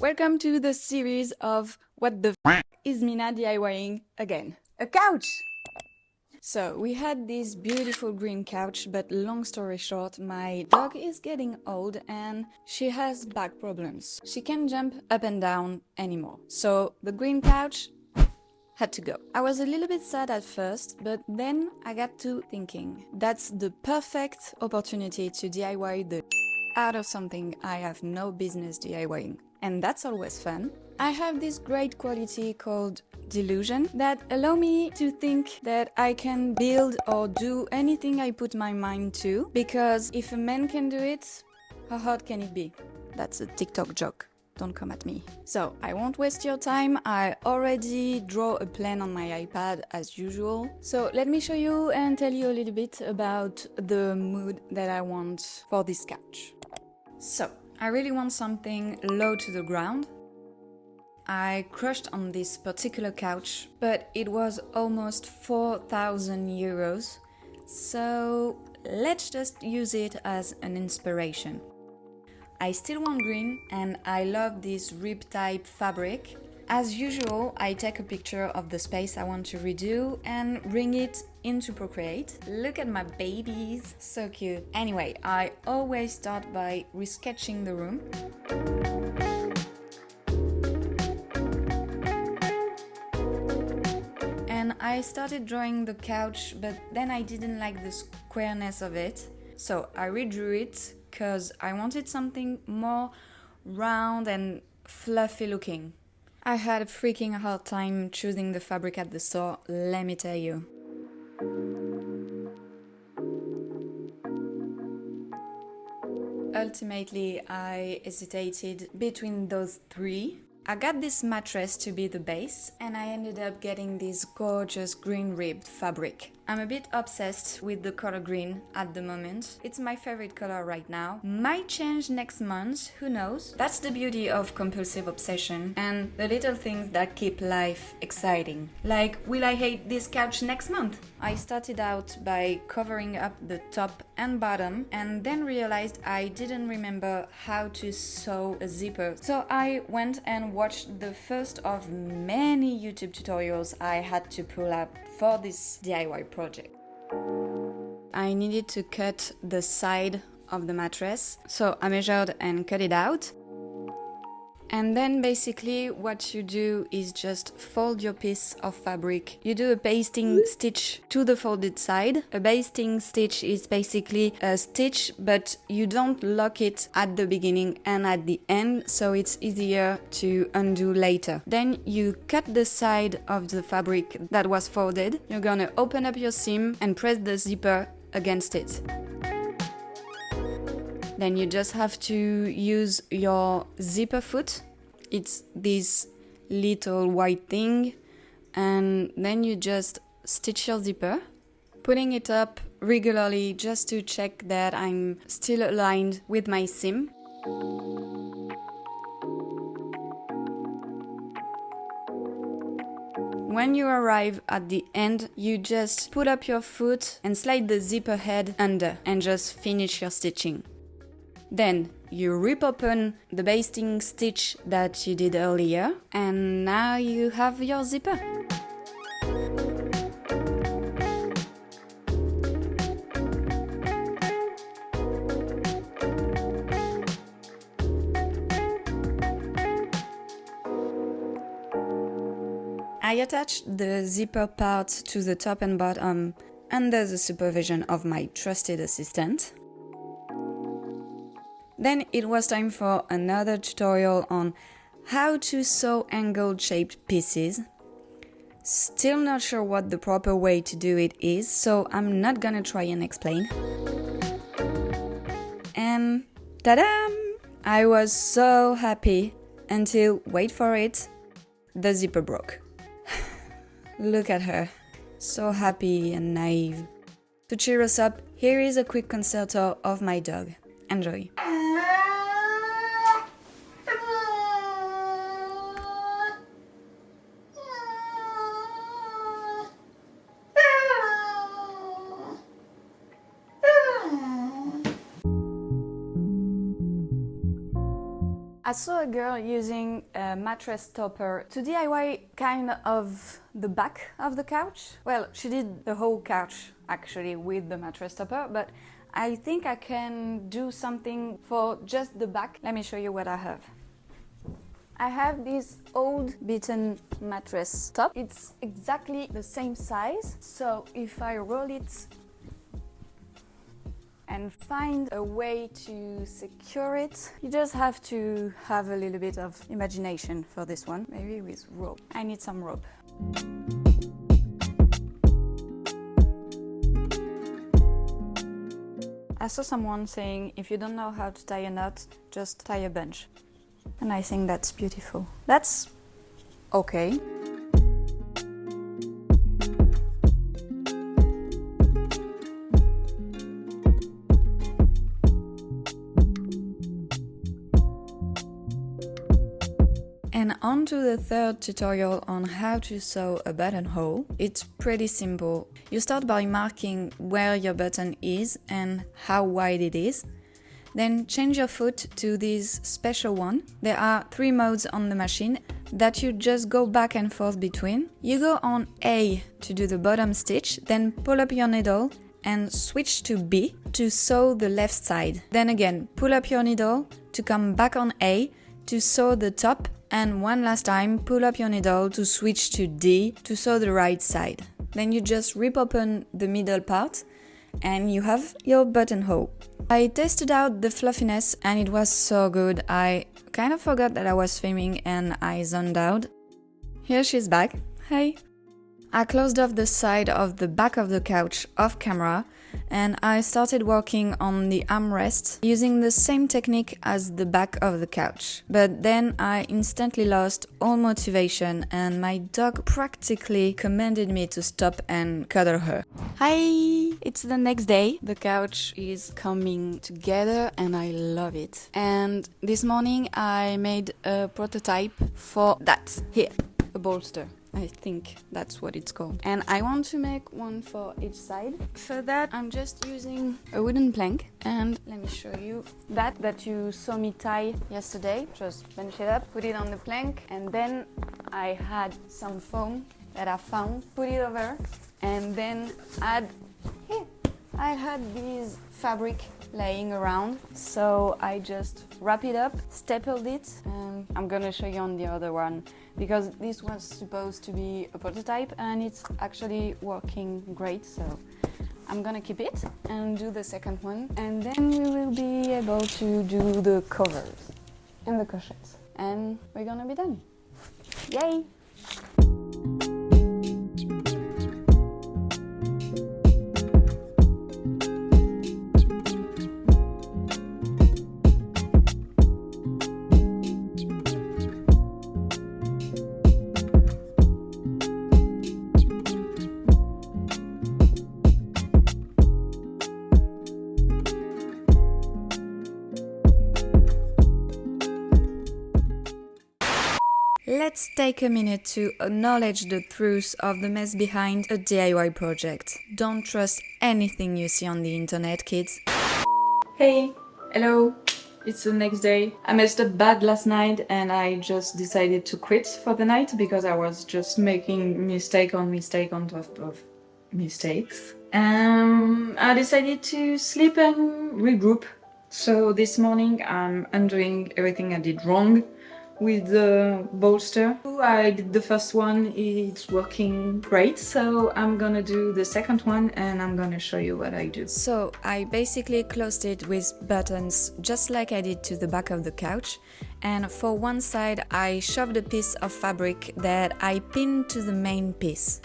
Welcome to the series of What the f is Mina DIYing again? A couch! So, we had this beautiful green couch, but long story short, my dog is getting old and she has back problems. She can't jump up and down anymore. So, the green couch had to go. I was a little bit sad at first, but then I got to thinking, that's the perfect opportunity to DIY the out of something I have no business DIYing. And that's always fun. I have this great quality called delusion that allow me to think that I can build or do anything I put my mind to, because if a man can do it, how hard can it be? That's a TikTok joke. Don't come at me. So, I won't waste your time. I already draw a plan on my iPad as usual. So, let me show you and tell you a little bit about the mood that I want for this couch. So, I really want something low to the ground. I crushed on this particular couch, but it was almost 4,000 euros. So, let's just use it as an inspiration. I still want green and I love this rib type fabric. As usual, I take a picture of the space I want to redo and bring it into Procreate. Look at my babies, so cute. Anyway, I always start by resketching the room. And I started drawing the couch, but then I didn't like the squareness of it. So I redrew it because I wanted something more round and fluffy looking. I had a freaking hard time choosing the fabric at the store, let me tell you. Ultimately, I hesitated between those three. I got this mattress to be the base, and I ended up getting this gorgeous green ribbed fabric. I'm a bit obsessed with the color green at the moment. It's my favorite color right now. Might change next month, who knows? That's the beauty of compulsive obsession and the little things that keep life exciting. Like, will I hate this couch next month? I started out by covering up the top and bottom and then realized I didn't remember how to sew a zipper. So I went and watched the first of many YouTube tutorials I had to pull up for this DIY project. I needed to cut the side of the mattress, so I measured and cut it out. And then basically what you do is just fold your piece of fabric. You do a basting stitch to the folded side. A basting stitch is basically a stitch, but you don't lock it at the beginning and at the end, so it's easier to undo later. Then you cut the side of the fabric that was folded. You're gonna open up your seam and press the zipper against it. Then you just have to use your zipper foot. It's this little white thing, and then you just stitch your zipper, putting it up regularly just to check that I'm still aligned with my seam. When you arrive at the end, you just put up your foot and slide the zipper head under and just finish your stitching. Then you rip open the basting stitch that you did earlier, and now you have your zipper. I attached the zipper part to the top and bottom under the supervision of my trusted assistant. Then it was time for another tutorial on how to sew angled shaped pieces. Still not sure what the proper way to do it is, so I'm not gonna try and explain. And ta-da! I was so happy until, wait for it, the zipper broke. Look at her, so happy and naive. To cheer us up, here is a quick concerto of my dog. Enjoy. I saw a girl using a mattress topper to DIY kind of the back of the couch. Well, she did the whole couch actually with the mattress topper, but I think I can do something for just the back. Let me show you what I have. I have this old beaten mattress top. It's exactly the same size, so if I roll it and find a way to secure it, you just have to have a little bit of imagination for this one. Maybe with rope. I need some rope. I saw someone saying, if you don't know how to tie a knot, just tie a bunch. And I think that's beautiful. That's okay. And on to the third tutorial on how to sew a buttonhole. It's pretty simple. You start by marking where your button is and how wide it is. Then change your foot to this special one. There are 3 modes on the machine that you just go back and forth between. You go on A to do the bottom stitch, then pull up your needle and switch to B to sew the left side. Then again, pull up your needle to come back on A to sew the top, and one last time pull up your needle to switch to D to sew the right side. Then you just rip open the middle part and you have your buttonhole. I tested out the fluffiness and it was so good. I kind of forgot that I was filming and I zoned out. Here she's back. Hey! I closed off the side of the back of the couch off camera and I started working on the armrests using the same technique as the back of the couch. But then I instantly lost all motivation and my dog practically commanded me to stop and cuddle her. Hi! It's the next day. The couch is coming together and I love it. And this morning I made a prototype for that. Here, a bolster. I think that's what it's called. And I want to make one for each side. For that, I'm just using a wooden plank. And let me show you that you saw me tie yesterday. Just bench it up, put it on the plank, and then I had some foam that I found, put it over, and then I had these fabric laying around, so I just wrap it up, stapled it, and I'm gonna show you on the other one because this was supposed to be a prototype and it's actually working great, so I'm gonna keep it and do the second one, and then we will be able to do the covers and the cushions and we're gonna be done. Yay! Let's take a minute to acknowledge the truth of the mess behind a DIY project. Don't trust anything you see on the internet, kids. Hey, hello. It's the next day. I messed up bad last night and I just decided to quit for the night because I was just making mistake on top of mistakes. I decided to sleep and regroup. So this morning I'm undoing everything I did wrong with the bolster. I did the first one, it's working great, so I'm gonna do the second one and I'm gonna show you what I do. So I basically closed it with buttons just like I did to the back of the couch, and for one side I shoved a piece of fabric that I pinned to the main piece.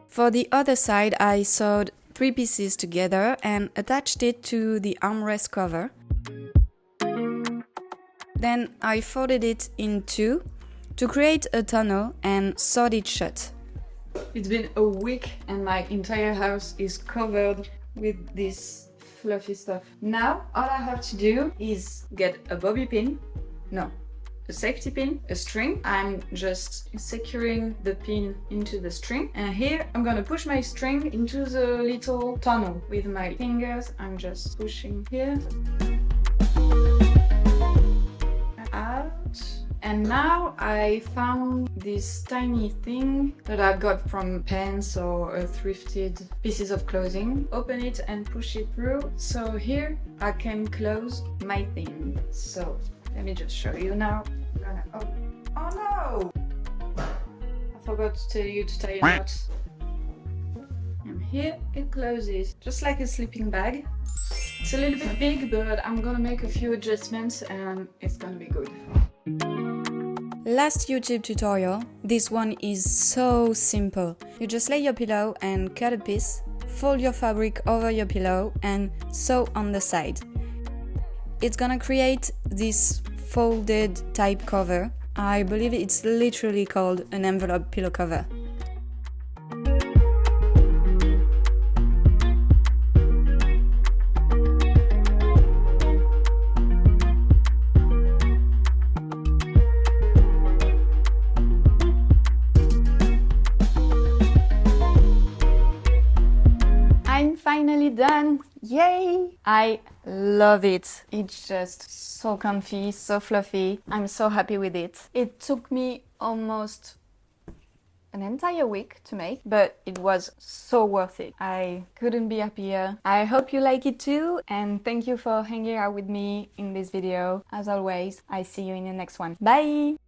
For the other side, I sewed 3 pieces together and attached it to the armrest cover. Then I folded it in 2 to create a tunnel and sewed it shut. It's been a week and my entire house is covered with this fluffy stuff. Now, all I have to do is get a bobby pin. No, a safety pin, a string. I'm just securing the pin into the string, and here I'm gonna push my string into the little tunnel with my fingers. I'm just pushing here, out, and now I found this tiny thing that I got from pants or thrifted pieces of clothing. Open it and push it through, so here I can close my thing. So let me just show you now. Oh no! I forgot to tell you to tie a knot. And here it closes, just like a sleeping bag. It's a little bit big, but I'm gonna make a few adjustments and it's gonna be good. Last YouTube tutorial. This one is so simple. You just lay your pillow and cut a piece, fold your fabric over your pillow and sew on the side. It's gonna create this folded type cover. I believe it's literally called an envelope pillow cover. I'm finally done! Yay! I love it. It's just so comfy, so fluffy. I'm so happy with it. It took me almost an entire week to make, but it was so worth it. I couldn't be happier. I hope you like it too, and thank you for hanging out with me in this video. As always, I see you in the next one. Bye!